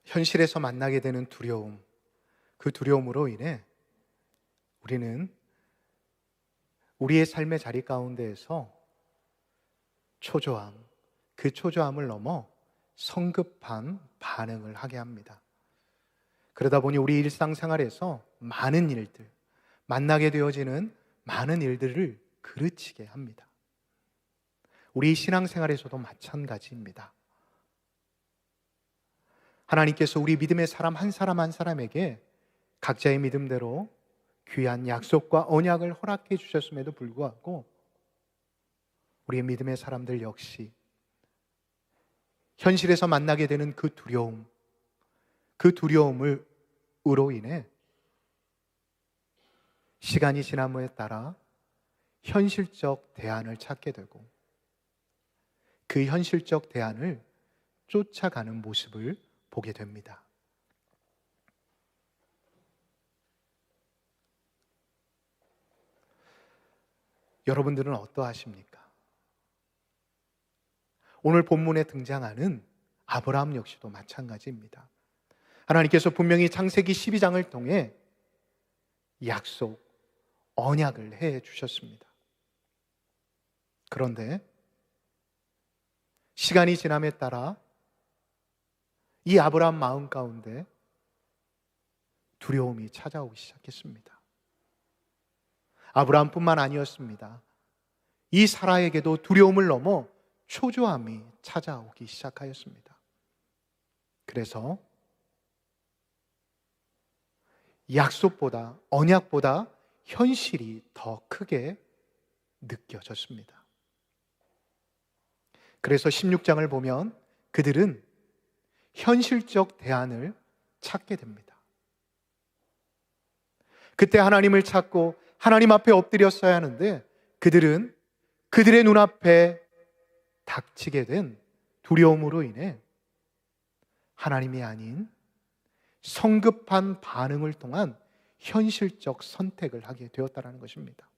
현실에서 만나게 되는 두려움, 그 두려움으로 인해 우리는 우리의 삶의 자리 가운데에서 초조함, 그 초조함을 넘어 성급한 반응을 하게 합니다. 그러다 보니 우리 일상생활에서 많은 일들, 만나게 되어지는 많은 일들을 그르치게 합니다. 우리 신앙생활에서도 마찬가지입니다. 하나님께서 우리 믿음의 사람 한 사람 한 사람에게 각자의 믿음대로 귀한 약속과 언약을 허락해 주셨음에도 불구하고 우리의 믿음의 사람들 역시 현실에서 만나게 되는 그 두려움, 그 두려움으로 인해 시간이 지남에 따라 현실적 대안을 찾게 되고 그 현실적 대안을 쫓아가는 모습을 보게 됩니다. 여러분들은 어떠하십니까? 오늘 본문에 등장하는 아브라함 역시도 마찬가지입니다. 하나님께서 분명히 창세기 12장을 통해 약속, 언약을 해 주셨습니다. 그런데 시간이 지남에 따라 이 아브라함 마음 가운데 두려움이 찾아오기 시작했습니다. 아브라함뿐만 아니었습니다. 이 사라에게도 두려움을 넘어 초조함이 찾아오기 시작하였습니다. 그래서 약속보다, 언약보다 현실이 더 크게 느껴졌습니다. 그래서 16장을 보면 그들은 현실적 대안을 찾게 됩니다. 그때 하나님을 찾고 하나님 앞에 엎드렸어야 하는데 그들은 그들의 눈앞에 닥치게 된 두려움으로 인해 하나님이 아닌 성급한 반응을 통한 현실적 선택을 하게 되었다는 것입니다.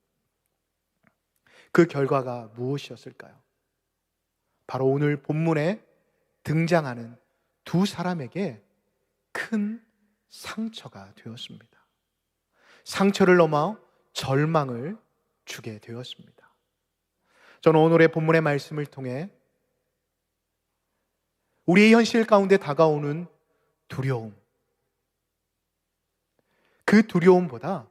그 결과가 무엇이었을까요? 바로 오늘 본문에 등장하는 두 사람에게 큰 상처가 되었습니다. 상처를 넘어 절망을 주게 되었습니다. 저는 오늘의 본문의 말씀을 통해 우리의 현실 가운데 다가오는 두려움, 그 두려움보다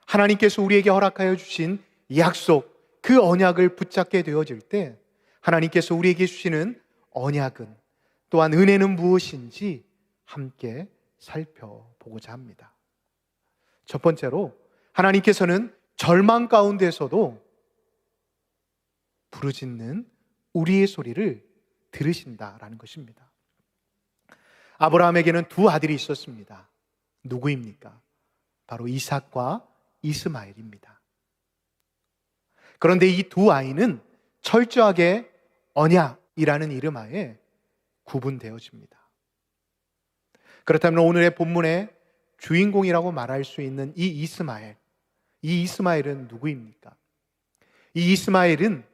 하나님께서 우리에게 허락하여 주신 약속, 그 언약을 붙잡게 되어질 때 하나님께서 우리에게 주시는 언약은 또한 은혜는 무엇인지 함께 살펴보고자 합니다. 첫 번째로 하나님께서는 절망 가운데서도 부르짖는 우리의 소리를 들으신다라는 것입니다. 아브라함에게는 두 아들이 있었습니다. 누구입니까? 바로 이삭과 이스마엘입니다. 그런데 이 두 아이는 철저하게 언약이라는 이름 하에 구분되어집니다. 그렇다면 오늘의 본문의 주인공이라고 말할 수 있는 이 이스마엘은 누구입니까? 이 이스마엘은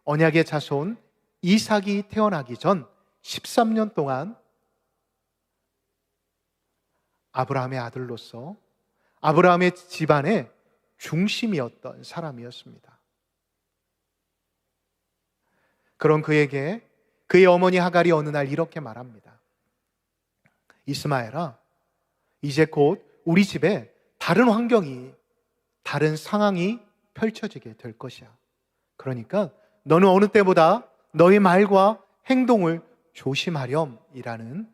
언약의 자손 이삭이 태어나기 전 13년 동안 아브라함의 아들로서 아브라함의 집안의 중심이었던 사람이었습니다. 그런 그에게 그의 어머니 하갈이 어느 날 이렇게 말합니다. 이스마엘아, 이제 곧 우리 집에 다른 환경이, 다른 상황이 펼쳐지게 될 것이야. 그러니까 너는 어느 때보다 너의 말과 행동을 조심하렴이라는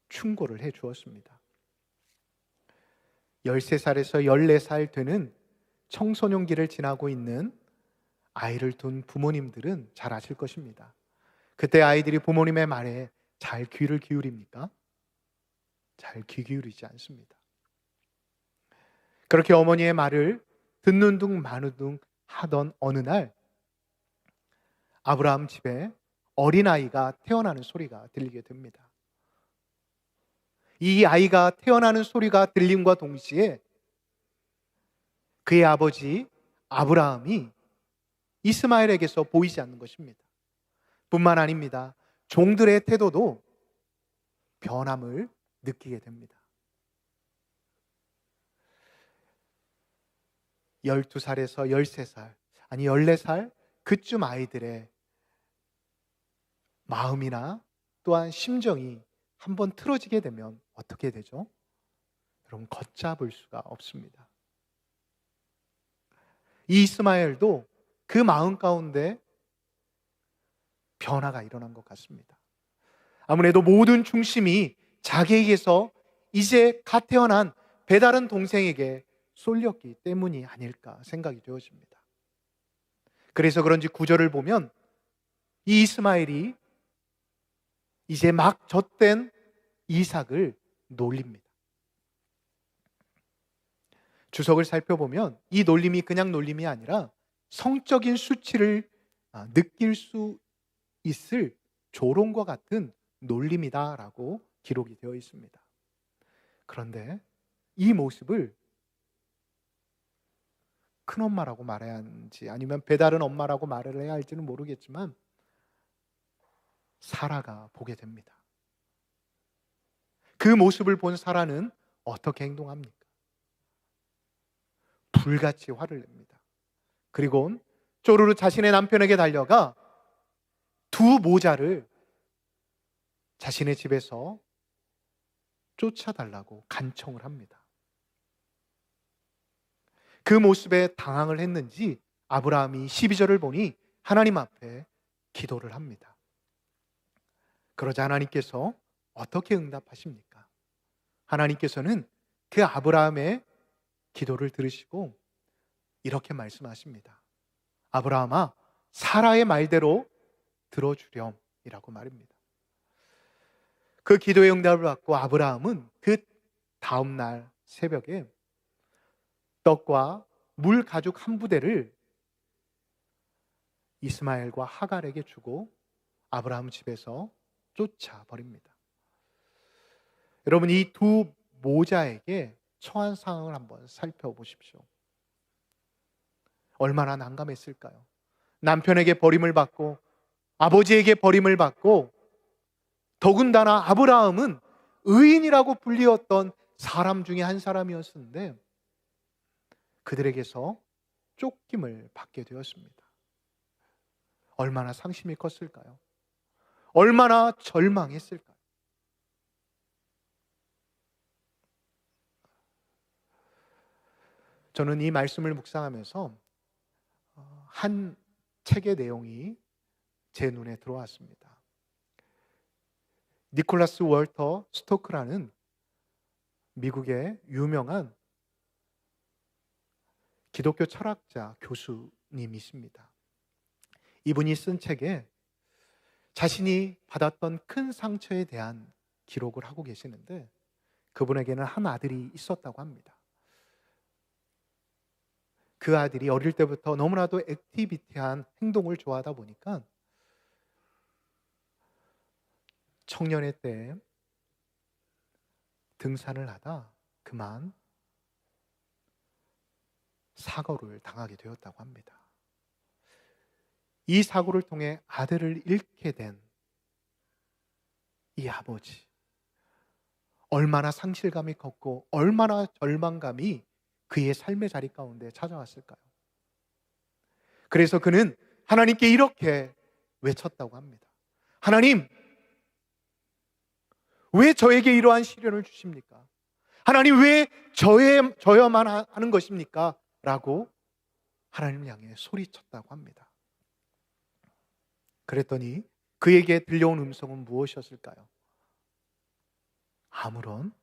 충고를 해 주었습니다. 13살에서 14살 되는 청소년기를 지나고 있는 아이를 둔 부모님들은 잘 아실 것입니다. 그때 아이들이 부모님의 말에 잘 귀를 기울입니까? 잘 귀 기울이지 않습니다. 그렇게 어머니의 말을 듣는 둥 마는 둥 하던 어느 날 아브라함 집에 어린아이가 태어나는 소리가 들리게 됩니다. 이 아이가 태어나는 소리가 들림과 동시에 그의 아버지 아브라함이 이스마엘에게서 보이지 않는 것입니다. 뿐만 아닙니다. 종들의 태도도 변함을 느끼게 됩니다. 12살에서 13살, 아니 14살 그쯤 아이들의 마음이나 또한 심정이 한번 틀어지게 되면 어떻게 되죠? 여러분, 걷잡을 수가 없습니다. 이 이스마엘도 그 마음 가운데 변화가 일어난 것 같습니다. 아무래도 모든 중심이 자기에게서 이제 갓 태어난 배다른 동생에게 쏠렸기 때문이 아닐까 생각이 되어집니다. 그래서 그런지 9절을 보면 이 이스마엘이 이제 막 젖된 이삭을 놀립니다. 주석을 살펴보면 이 놀림이 그냥 놀림이 아니라 성적인 수치를 느낄 수 있을 조롱과 같은 놀림이다라고 기록이 되어 있습니다. 그런데 이 모습을 큰엄마라고 말해야 하는지 아니면 배다른 엄마라고 말을 해야 할지는 모르겠지만 사라가 보게 됩니다. 그 모습을 본 사라는 어떻게 행동합니까? 불같이 화를 냅니다. 그리고 쪼르르 자신의 남편에게 달려가 두 모자를 자신의 집에서 쫓아달라고 간청을 합니다. 그 모습에 당황을 했는지 아브라함이 12절을 보니 하나님 앞에 기도를 합니다. 그러자 하나님께서 어떻게 응답하십니까? 하나님께서는 그 아브라함의 기도를 들으시고 이렇게 말씀하십니다. 아브라함아, 사라의 말대로 들어주렴이라고 말입니다. 그 기도의 응답을 받고 아브라함은 그 다음 날 새벽에 떡과 물 가죽 한 부대를 이스마엘과 하갈에게 주고 아브라함 집에서 쫓아버립니다. 여러분, 이 두 모자에게 처한 상황을 한번 살펴보십시오. 얼마나 난감했을까요? 남편에게 버림을 받고 아버지에게 버림을 받고 더군다나 아브라함은 의인이라고 불리웠던 사람 중에 한 사람이었는데 그들에게서 쫓김을 받게 되었습니다. 얼마나 상심이 컸을까요? 얼마나 절망했을까요? 저는 이 말씀을 묵상하면서 한 책의 내용이 제 눈에 들어왔습니다. 니콜라스 월터 스토크라는 미국의 유명한 기독교 철학자 교수님이십니다. 이분이 쓴 책에 자신이 받았던 큰 상처에 대한 기록을 하고 계시는데 그분에게는 한 아들이 있었다고 합니다. 그 아들이 어릴 때부터 너무나도 액티비티한 행동을 좋아하다 보니까 청년의 때에 등산을 하다 그만 사고를 당하게 되었다고 합니다. 이 사고를 통해 아들을 잃게 된 이 아버지, 얼마나 상실감이 컸고 얼마나 절망감이 그의 삶의 자리 가운데 찾아왔을까요? 그래서 그는 하나님께 이렇게 외쳤다고 합니다. 하나님, 왜 저에게 이러한 시련을 주십니까? 하나님, 왜 저야만 하는 것입니까? 라고 하나님을 향해 소리쳤다고 합니다. 그랬더니 그에게 들려온 음성은 무엇이었을까요? 아무런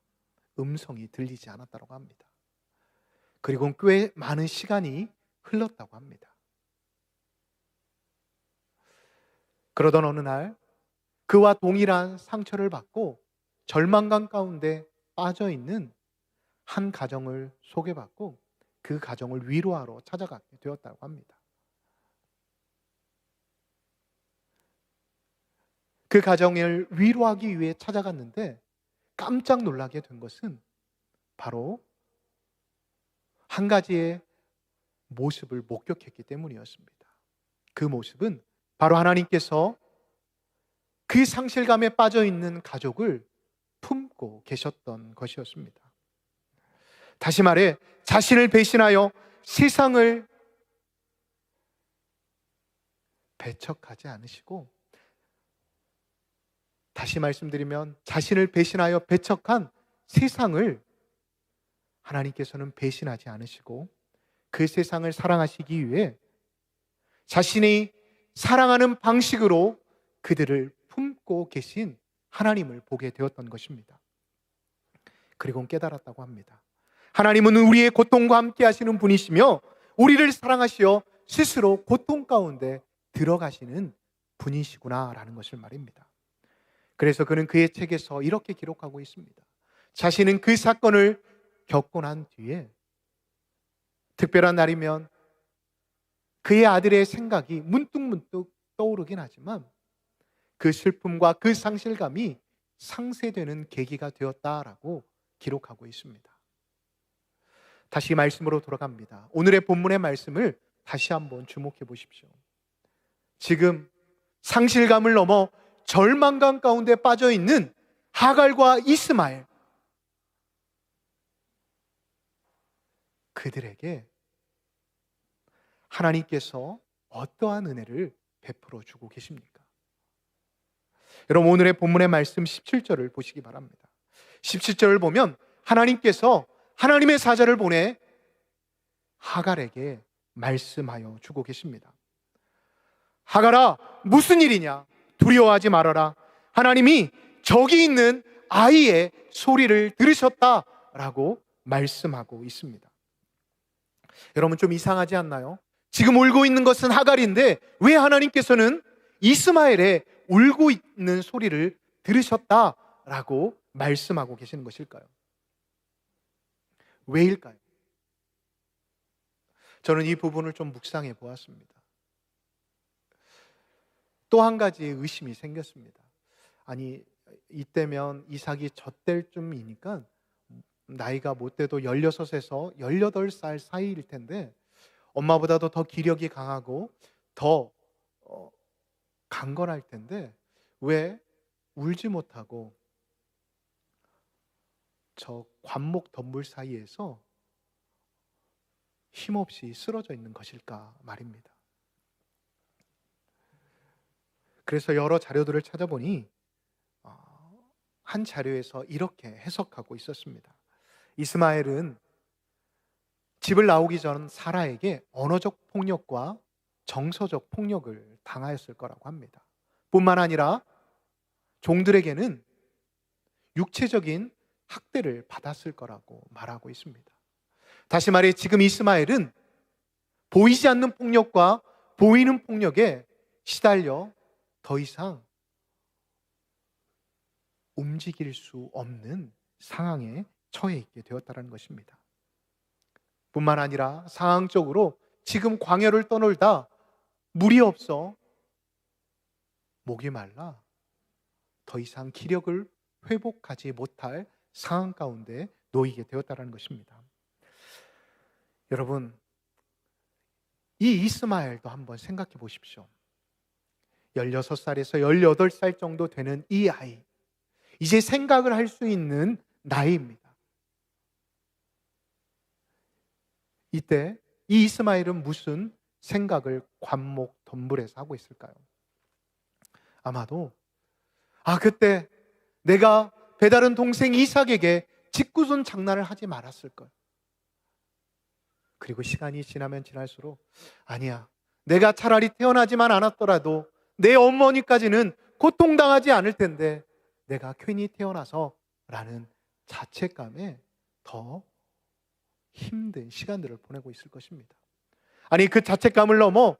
음성이 들리지 않았다고 합니다. 그리고 꽤 많은 시간이 흘렀다고 합니다. 그러던 어느 날 그와 동일한 상처를 받고 절망감 가운데 빠져있는 한 가정을 소개받고 그 가정을 위로하러 찾아가게 되었다고 합니다. 그 가정을 위로하기 위해 찾아갔는데 깜짝 놀라게 된 것은 바로 한 가지의 모습을 목격했기 때문이었습니다. 그 모습은 바로 하나님께서 그 상실감에 빠져 있는 가족을 품고 계셨던 것이었습니다. 다시 말해 자신을 배신하여 세상을 배척하지 않으시고, 다시 말씀드리면 자신을 배신하여 배척한 세상을 하나님께서는 배신하지 않으시고 그 세상을 사랑하시기 위해 자신이 사랑하는 방식으로 그들을 품고 계신 하나님을 보게 되었던 것입니다. 그리고 깨달았다고 합니다. 하나님은 우리의 고통과 함께 하시는 분이시며 우리를 사랑하시어 스스로 고통 가운데 들어가시는 분이시구나라는 것을 말입니다. 그래서 그는 그의 책에서 이렇게 기록하고 있습니다. 자신은 그 사건을 겪고 난 뒤에 특별한 날이면 그의 아들의 생각이 문득문득 떠오르긴 하지만 그 슬픔과 그 상실감이 상쇄되는 계기가 되었다라고 기록하고 있습니다. 다시 말씀으로 돌아갑니다. 오늘의 본문의 말씀을 다시 한번 주목해 보십시오. 지금 상실감을 넘어 절망감 가운데 빠져 있는 하갈과 이스마엘, 그들에게 하나님께서 어떠한 은혜를 베풀어 주고 계십니까? 여러분, 오늘의 본문의 말씀 17절을 보시기 바랍니다. 17절을 보면 하나님께서 하나님의 사자를 보내 하갈에게 말씀하여 주고 계십니다. 하갈아, 무슨 일이냐? 두려워하지 말아라. 하나님이 저기 있는 아이의 소리를 들으셨다라고 말씀하고 있습니다. 여러분, 좀 이상하지 않나요? 지금 울고 있는 것은 하갈인데 왜 하나님께서는 이스마엘의 울고 있는 소리를 들으셨다라고 말씀하고 계시는 것일까요? 왜일까요? 저는 이 부분을 좀 묵상해 보았습니다. 또 한 가지 의심이 생겼습니다. 아니, 이때면 이삭이 젖될 쯤이니까 나이가 못돼도 16에서 18살 사이일 텐데 엄마보다도 더 기력이 강하고 더 강건할 텐데 왜 울지 못하고 저 관목 덤불 사이에서 힘없이 쓰러져 있는 것일까 말입니다. 그래서 여러 자료들을 찾아보니 한 자료에서 이렇게 해석하고 있었습니다. 이스마엘은 집을 나오기 전 사라에게 언어적 폭력과 정서적 폭력을 당하였을 거라고 합니다. 뿐만 아니라 종들에게는 육체적인 학대를 받았을 거라고 말하고 있습니다. 다시 말해 지금 이스마엘은 보이지 않는 폭력과 보이는 폭력에 시달려 더 이상 움직일 수 없는 상황에 처해 있게 되었다는 것입니다. 뿐만 아니라 상황적으로 지금 광야를 떠놀다 물이 없어 목이 말라 더 이상 기력을 회복하지 못할 상황 가운데 놓이게 되었다는 것입니다. 여러분, 이 이스마엘도 한번 생각해 보십시오. 16살에서 18살 정도 되는 이 아이, 이제 생각을 할 수 있는 나이입니다. 이때 이 이스마엘은 무슨 생각을 관목 덤불에서 하고 있을까요? 아마도 그때 내가 배다른 동생 이삭에게 짓궂은 장난을 하지 말았을 걸. 그리고 시간이 지나면 지날수록 아니야, 내가 차라리 태어나지만 않았더라도 내 어머니까지는 고통당하지 않을 텐데 내가 괜히 태어나서 라는 자책감에 더 힘든 시간들을 보내고 있을 것입니다. 아니, 그 자책감을 넘어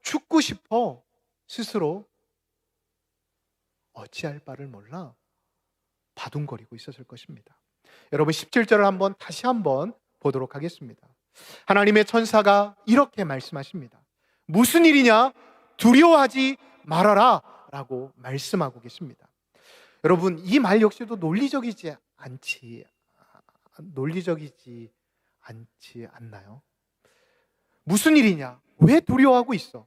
죽고 싶어 스스로 어찌할 바를 몰라 바둥거리고 있었을 것입니다. 여러분, 17절을 다시 한번 보도록 하겠습니다. 하나님의 천사가 이렇게 말씀하십니다. 무슨 일이냐? 두려워하지 말아라 라고 말씀하고 계십니다. 여러분, 이 말 역시도 논리적이지 않지 않나요? 무슨 일이냐? 왜 두려워하고 있어?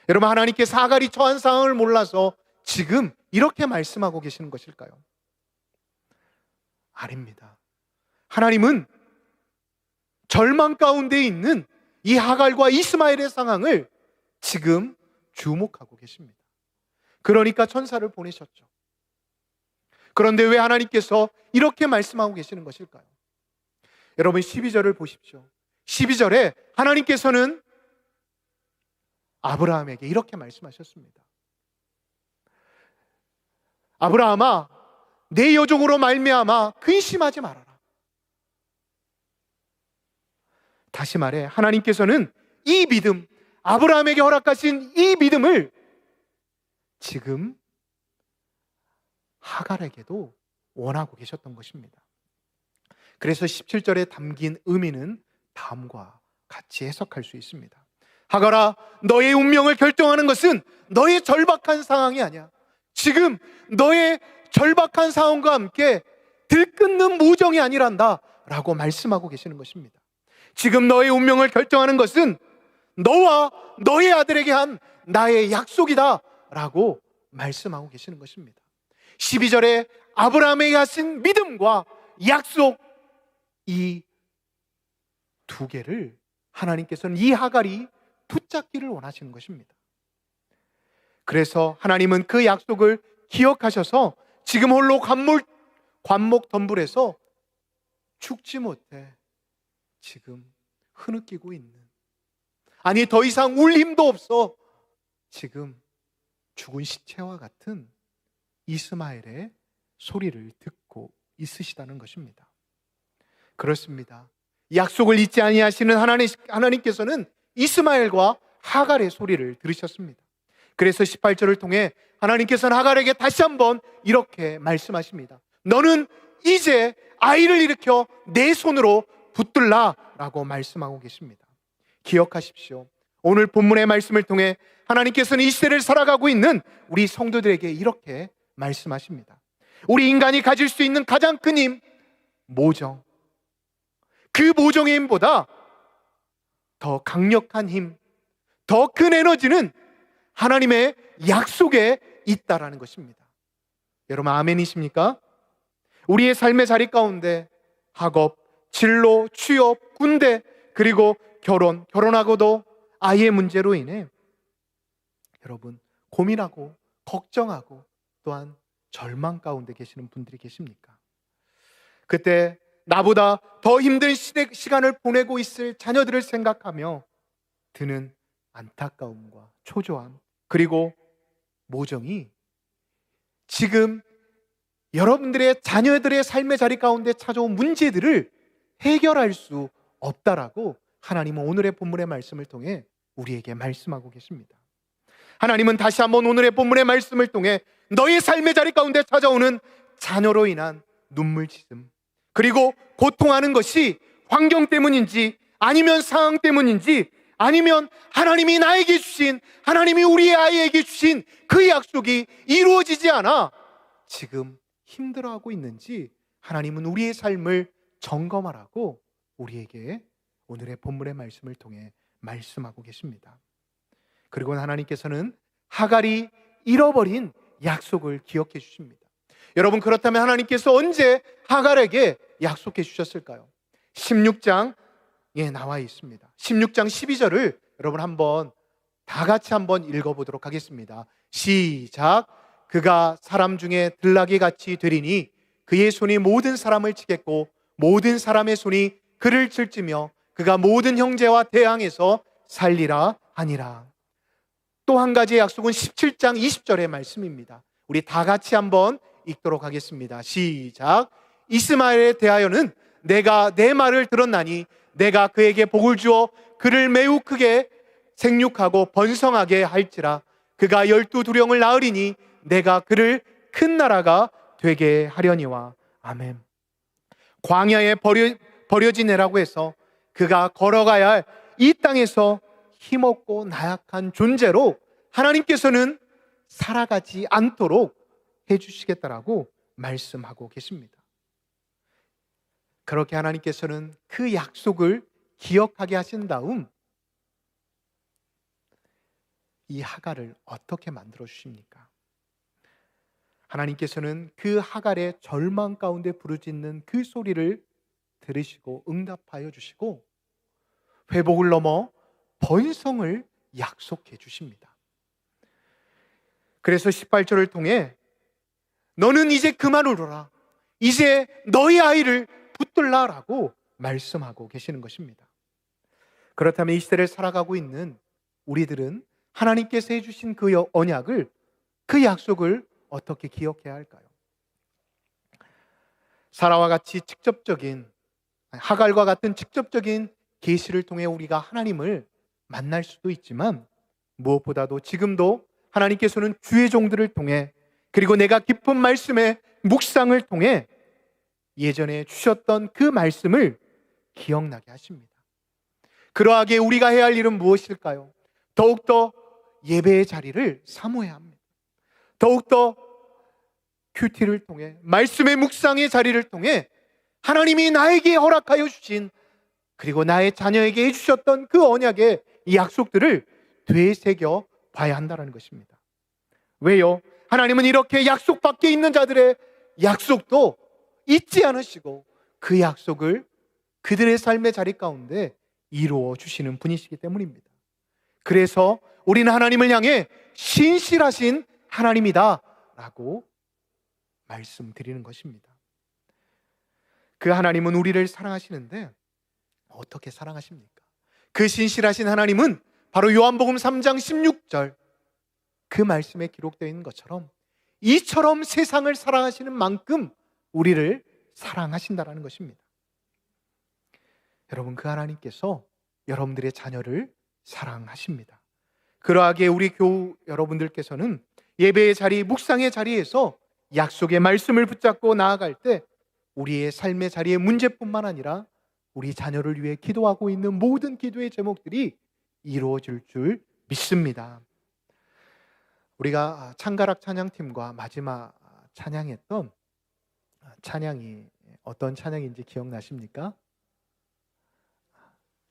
여러분, 하나님께서 하갈이 처한 상황을 몰라서 지금 이렇게 말씀하고 계시는 것일까요? 아닙니다. 하나님은 절망 가운데 있는 이 하갈과 이스마엘의 상황을 지금 주목하고 계십니다. 그러니까 천사를 보내셨죠. 그런데 왜 하나님께서 이렇게 말씀하고 계시는 것일까요? 여러분 12절을 보십시오. 12절에 하나님께서는 아브라함에게 이렇게 말씀하셨습니다. 아브라함아, 내 여종으로 말미암아 근심하지 말아라. 다시 말해 하나님께서는 이 믿음, 아브라함에게 허락하신 이 믿음을 지금 하갈에게도 원하고 계셨던 것입니다. 그래서 17절에 담긴 의미는 다음과 같이 해석할 수 있습니다. 하갈아, 너의 운명을 결정하는 것은 너의 절박한 상황이 아니야. 지금 너의 절박한 상황과 함께 들끓는 무정이 아니란다 라고 말씀하고 계시는 것입니다. 지금 너의 운명을 결정하는 것은 너와 너의 아들에게 한 나의 약속이다 라고 말씀하고 계시는 것입니다. 12절에 아브라함에게 하신 믿음과 약속, 이 두 개를 하나님께서는 이 하갈이 붙잡기를 원하시는 것입니다. 그래서 하나님은 그 약속을 기억하셔서 지금 홀로 관목 덤불에서 죽지 못해 지금 흐느끼고 있는, 아니 더 이상 울 힘도 없어 지금 죽은 시체와 같은 이스마엘의 소리를 듣고 있으시다는 것입니다. 그렇습니다. 약속을 잊지 아니하시는 하나님께서는 이스마엘과 하갈의 소리를 들으셨습니다. 그래서 18절을 통해 하나님께서는 하갈에게 다시 한번 이렇게 말씀하십니다. 너는 이제 아이를 일으켜 내 손으로 붙들라 라고 말씀하고 계십니다. 기억하십시오. 오늘 본문의 말씀을 통해 하나님께서는 이 시대를 살아가고 있는 우리 성도들에게 이렇게 말씀하십니다. 우리 인간이 가질 수 있는 가장 큰 힘, 모정. 그 모정의 힘보다 더 강력한 힘, 더 큰 에너지는 하나님의 약속에 있다라는 것입니다. 여러분 아멘이십니까? 우리의 삶의 자리 가운데 학업, 진로, 취업, 군대, 그리고 결혼하고도 아이의 문제로 인해 여러분 고민하고 걱정하고 또한 절망 가운데 계시는 분들이 계십니까? 그때 나보다 더 힘든 시간을 보내고 있을 자녀들을 생각하며 드는 안타까움과 초조함, 그리고 모정이 지금 여러분들의 자녀들의 삶의 자리 가운데 찾아온 문제들을 해결할 수 없다라고 하나님은 오늘의 본문의 말씀을 통해 우리에게 말씀하고 계십니다. 하나님은 다시 한번 오늘의 본문의 말씀을 통해 너의 삶의 자리 가운데 찾아오는 자녀로 인한 눈물짓음, 그리고 고통하는 것이 환경 때문인지 아니면 상황 때문인지 아니면 하나님이 나에게 주신, 하나님이 우리의 아이에게 주신 그 약속이 이루어지지 않아 지금 힘들어하고 있는지 하나님은 우리의 삶을 점검하라고 우리에게 오늘의 본문의 말씀을 통해 말씀하고 계십니다. 그리고 하나님께서는 하갈이 잃어버린 약속을 기억해 주십니다. 여러분, 그렇다면 하나님께서 언제 하갈에게 약속해 주셨을까요? 16장에 나와 있습니다. 16장 12절을 여러분 한번 다 같이 한번 읽어보도록 하겠습니다. 시작. 그가 사람 중에 들나귀 같이 되리니 그의 손이 모든 사람을 치겠고 모든 사람의 손이 그를 칠지며 그가 모든 형제와 대항해서 살리라 하니라. 또 한 가지의 약속은 17장 20절의 말씀입니다. 우리 다 같이 한번 읽도록 하겠습니다. 시작. 이스마엘에 대하여는 내가 내 말을 들었나니 내가 그에게 복을 주어 그를 매우 크게 생육하고 번성하게 할지라. 그가 12두령을 낳으리니 내가 그를 큰 나라가 되게 하려니와. 아멘. 광야에 버려진 애라고 해서 그가 걸어가야 할 이 땅에서 힘없고 나약한 존재로 하나님께서는 살아가지 않도록 해주시겠다라고 말씀하고 계십니다. 그렇게 하나님께서는 그 약속을 기억하게 하신 다음 이 하갈을 어떻게 만들어 주십니까? 하나님께서는 그 하갈의 절망 가운데 부르짖는 그 소리를 들으시고 응답하여 주시고 회복을 넘어 번성을 약속해 주십니다. 그래서 18절을 통해 너는 이제 그만 울어라. 이제 너희 아이를 붙들라라고 말씀하고 계시는 것입니다. 그렇다면 이 시대를 살아가고 있는 우리들은 하나님께서 해주신 그 언약을, 그 약속을 어떻게 기억해야 할까요? 사라와 같이 직접적인, 하갈과 같은 직접적인 계시를 통해 우리가 하나님을 만날 수도 있지만, 무엇보다도 지금도 하나님께서는 주의 종들을 통해, 그리고 내가 깊은 말씀의 묵상을 통해 예전에 주셨던 그 말씀을 기억나게 하십니다. 그러하기에 우리가 해야 할 일은 무엇일까요? 더욱더 예배의 자리를 사모해야 합니다. 더욱더 큐티를 통해, 말씀의 묵상의 자리를 통해 하나님이 나에게 허락하여 주신, 그리고 나의 자녀에게 해주셨던 그 언약의 이 약속들을 되새겨 봐야 한다는 것입니다. 왜요? 하나님은 이렇게 약속 밖에 있는 자들의 약속도 잊지 않으시고 그 약속을 그들의 삶의 자리 가운데 이루어 주시는 분이시기 때문입니다. 그래서 우리는 하나님을 향해 신실하신 하나님이다 라고 말씀드리는 것입니다. 그 하나님은 우리를 사랑하시는데 어떻게 사랑하십니까? 그 신실하신 하나님은 바로 요한복음 3장 16절 그 말씀에 기록되어 있는 것처럼 이처럼 세상을 사랑하시는 만큼 우리를 사랑하신다라는 것입니다. 여러분, 그 하나님께서 여러분들의 자녀를 사랑하십니다. 그러하기에 우리 교우 여러분들께서는 예배의 자리, 묵상의 자리에서 약속의 말씀을 붙잡고 나아갈 때 우리의 삶의 자리의 문제뿐만 아니라 우리 자녀를 위해 기도하고 있는 모든 기도의 제목들이 이루어질 줄 믿습니다. 우리가 창가락 찬양팀과 마지막 찬양했던 찬양이 어떤 찬양인지 기억나십니까?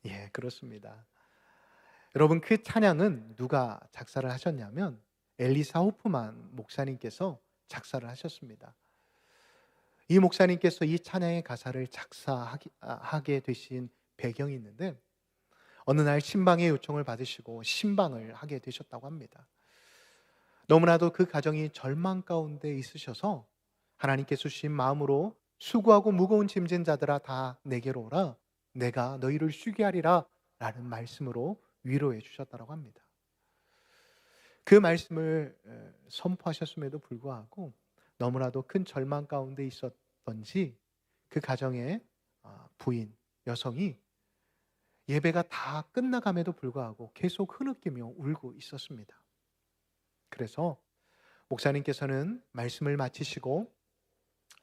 예, 그렇습니다. 여러분, 그 찬양은 누가 작사를 하셨냐면 엘리사 호프만 목사님께서 작사를 하셨습니다. 이 목사님께서 이 찬양의 가사를 작사하게 되신 배경이 있는데, 어느 날 신방의 요청을 받으시고 신방을 하게 되셨다고 합니다. 너무나도 그 가정이 절망 가운데 있으셔서 하나님께서 주신 마음으로 수고하고 무거운 짐진 자들아 다 내게로 오라, 내가 너희를 쉬게 하리라 라는 말씀으로 위로해 주셨다고 합니다. 그 말씀을 선포하셨음에도 불구하고 너무나도 큰 절망 가운데 있었던지 그 가정의 부인, 여성이 예배가 다 끝나감에도 불구하고 계속 흐느끼며 울고 있었습니다. 그래서 목사님께서는 말씀을 마치시고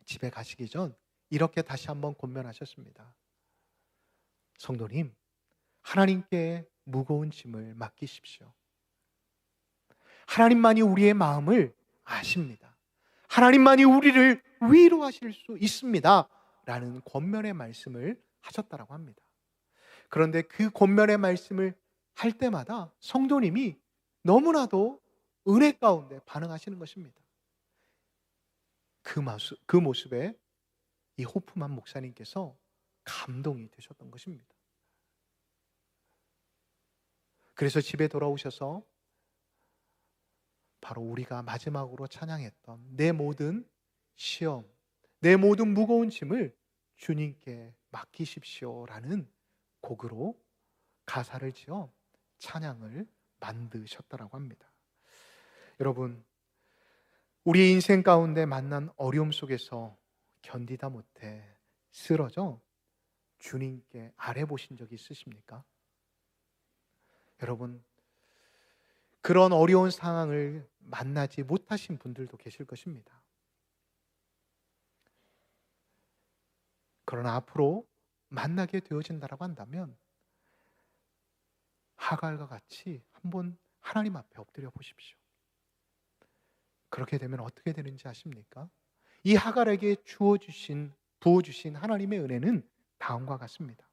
집에 가시기 전 이렇게 다시 한번 권면하셨습니다. 성도님, 하나님께 무거운 짐을 맡기십시오. 하나님만이 우리의 마음을 아십니다. 하나님만이 우리를 위로하실 수 있습니다 라는 권면의 말씀을 하셨다고 합니다. 그런데 그 권면의 말씀을 할 때마다 성도님이 너무나도 은혜 가운데 반응하시는 것입니다. 그 모습에 이 호프만 목사님께서 감동이 되셨던 것입니다. 그래서 집에 돌아오셔서 바로 우리가 마지막으로 찬양했던 내 모든 시험, 내 모든 무거운 짐을 주님께 맡기십시오라는 곡으로 가사를 지어 찬양을 만드셨다고 합니다. 여러분, 우리의 인생 가운데 만난 어려움 속에서 견디다 못해 쓰러져 주님께 아뢰보신 적이 있으십니까? 여러분, 그런 어려운 상황을 만나지 못하신 분들도 계실 것입니다. 그러나 앞으로 만나게 되어진다고 한다면 하갈과 같이 한번 하나님 앞에 엎드려 보십시오. 그렇게 되면 어떻게 되는지 아십니까? 이 하갈에게 부어주신 하나님의 은혜는 다음과 같습니다.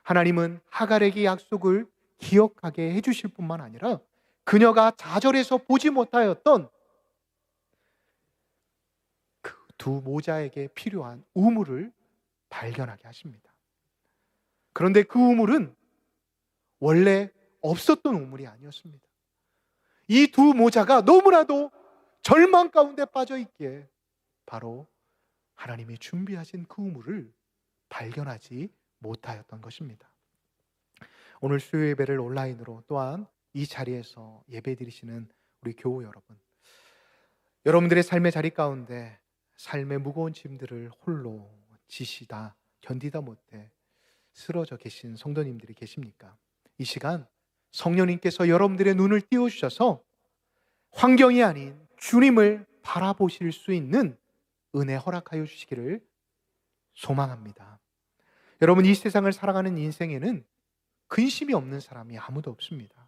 하나님은 하갈에게 약속을 기억하게 해주실 뿐만 아니라 그녀가 좌절해서 보지 못하였던 두 모자에게 필요한 우물을 발견하게 하십니다. 그런데 그 우물은 원래 없었던 우물이 아니었습니다. 이 두 모자가 너무나도 절망 가운데 빠져 있기에 바로 하나님이 준비하신 그 우물을 발견하지 못하였던 것입니다. 오늘 수요 예배를 온라인으로 또한 이 자리에서 예배 드리시는 우리 교우 여러분, 여러분들의 삶의 자리 가운데 삶의 무거운 짐들을 홀로 지시다 견디다 못해 쓰러져 계신 성도님들이 계십니까? 이 시간 성령님께서 여러분들의 눈을 띄워주셔서 환경이 아닌 주님을 바라보실 수 있는 은혜 허락하여 주시기를 소망합니다. 여러분, 이 세상을 살아가는 인생에는 근심이 없는 사람이 아무도 없습니다.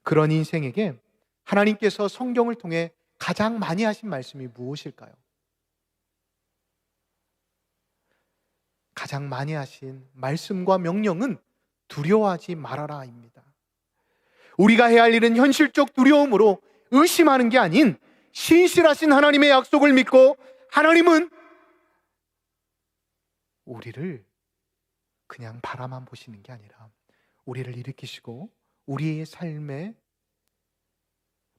그런 인생에게 하나님께서 성경을 통해 가장 많이 하신 말씀이 무엇일까요? 가장 많이 하신 말씀과 명령은 두려워하지 말아라입니다. 우리가 해야 할 일은 현실적 두려움으로 의심하는 게 아닌 신실하신 하나님의 약속을 믿고, 하나님은 우리를 그냥 바라만 보시는 게 아니라 우리를 일으키시고 우리의 삶의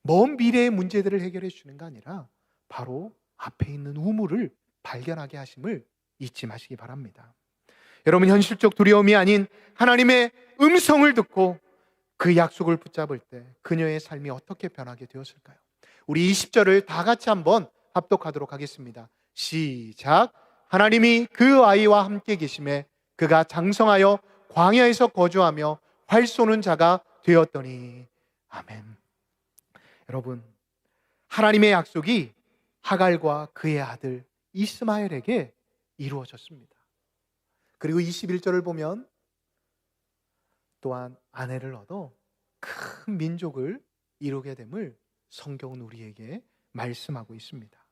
먼 미래의 문제들을 해결해 주는 게 아니라 바로 앞에 있는 우물을 발견하게 하심을 잊지 마시기 바랍니다. 여러분, 현실적 두려움이 아닌 하나님의 음성을 듣고 그 약속을 붙잡을 때 그녀의 삶이 어떻게 변하게 되었을까요? 우리 20절을 다 같이 한번 합독하도록 하겠습니다. 시작. 하나님이 그 아이와 함께 계심에 그가 장성하여 광야에서 거주하며 활 쏘는 자가 되었더니. 아멘. 여러분, 하나님의 약속이 하갈과 그의 아들 이스마엘에게 이루어졌습니다. 그리고 21절을 보면 또한 아내를 얻어 큰 민족을 이루게 됨을 성경은 우리에게 말씀하고 있습니다.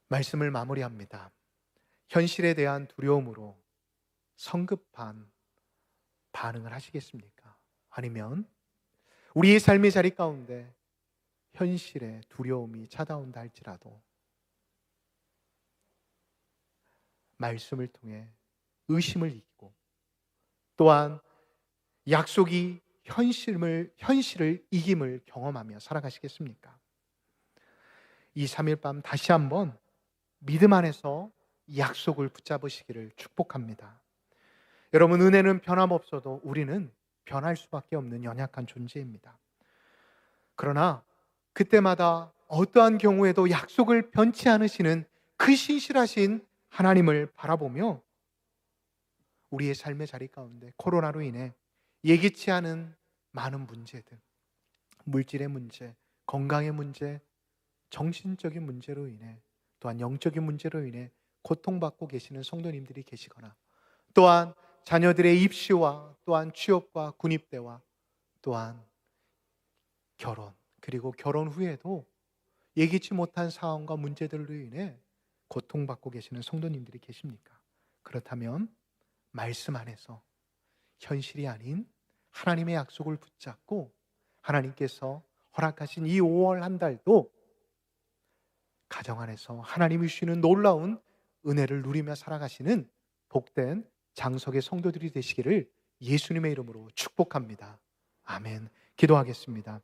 말씀을 마무리합니다. 현실에 대한 두려움으로 성급한 반응을 하시겠습니까? 아니면 우리의 삶의 자리 가운데 현실의 두려움이 찾아온다 할지라도 말씀을 통해 의심을 이기고 또한 약속이 현실을 이김을 경험하며 살아가시겠습니까? 이 3일 밤 다시 한번 믿음 안에서 약속을 붙잡으시기를 축복합니다. 여러분, 은혜는 변함없어도 우리는 변할 수밖에 없는 연약한 존재입니다. 그러나 그때마다 어떠한 경우에도 약속을 변치 않으시는 그 신실하신 하나님을 바라보며 우리의 삶의 자리 가운데 코로나로 인해 예기치 않은 많은 문제들, 물질의 문제, 건강의 문제, 정신적인 문제로 인해 또한 영적인 문제로 인해 고통받고 계시는 성도님들이 계시거나 또한 자녀들의 입시와 또한 취업과 군입대와 또한 결혼, 그리고 결혼 후에도 예기치 못한 상황과 문제들로 인해 고통받고 계시는 성도님들이 계십니까? 그렇다면 말씀 안에서 현실이 아닌 하나님의 약속을 붙잡고 하나님께서 허락하신 이 5월 한 달도 가정 안에서 하나님이 주시는 놀라운 은혜를 누리며 살아가시는 복된 장석의 성도들이 되시기를 예수님의 이름으로 축복합니다. 아멘. 기도하겠습니다.